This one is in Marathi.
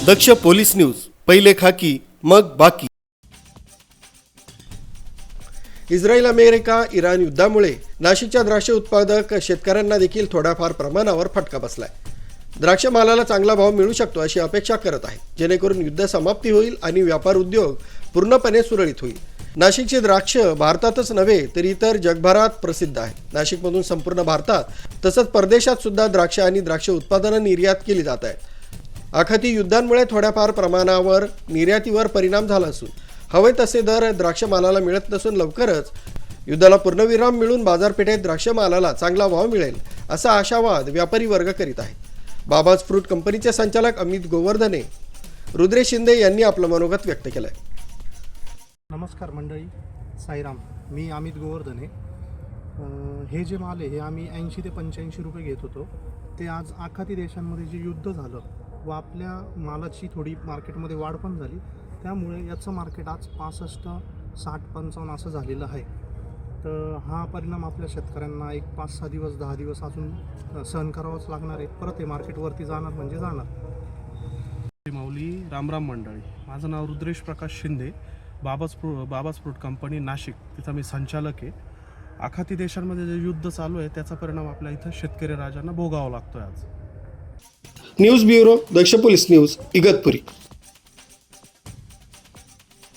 दक्ष पोलीस न्यूज, पहिले खाकी मग बाकी. इस्रायल, अमेरिका, इराण युद्धामुळे नाशिकच्या द्राक्ष उत्पादक शेतकऱ्यांना देखील थोड्याफार प्रमाणावर फटका बसलाय. द्राक्ष मालाला चांगला भाव मिळू शकतो अशी अपेक्षा करत आहे, जेणेकरून युद्ध समाप्ती होईल आणि व्यापार उद्योग पूर्णपणे सुरळीत होईल. नाशिकचे द्राक्ष भारतातच नव्हे तर इतर जगभरात प्रसिद्ध आहे. नाशिकमधून संपूर्ण भारतात तसंच परदेशात सुद्धा द्राक्ष आणि द्राक्ष उत्पादनं निर्यात केली जात आहेत. आखाती युद्धांमुळे थोड्याफार प्रमाणावर निर्यातीवर परिणाम झाला असून हवे तसे दर द्राक्ष मालाला मिळत नसून लवकरच युद्धाला पूर्णविराम मिळून बाजारपेठेत द्राक्ष मालाला चांगला भाव मिळेल असा आशावाद व्यापारी वर्ग करीत आहेत. बाबाज फ्रूट कंपनीचे संचालक अमित गोवर्धने, रुद्रेश शिंदे यांनी आपलं मनोगत व्यक्त केलं आहे. नमस्कार मंडळी, साईराम. मी अमित गोवर्धने. हे जे माल आहे हे आम्ही 80 ते 85 रुपये घेत होतो. ते आज आखाती देशांमध्ये जे युद्ध झालं व आपल्या मालाची थोडी मार्केटमध्ये वाढ पण झाली, त्यामुळे याचं मार्केट आज 65, 60, 55 असं झालेलं आहे. तर हा परिणाम आपल्या शेतकऱ्यांना एक 5-6 दिवस 10 दिवस अजून सहन करावंच लागणार आहे. परत हे मार्केटवरती जाणार म्हणजे जाणार. माऊली, रामराम मंडळी. माझं नाव रुद्रेश प्रकाश शिंदे, बाबाज फ्रूट कंपनी नाशिक, तिथं मी संचालक आहे. आखाती देशांमध्ये जे युद्ध चालू आहे त्याचा परिणाम आपल्या इथं शेतकरी राजांना भोगावा लागतोय आज. न्यूज ब्युरो, दक्ष पोलीस न्यूज, इगतपुरी.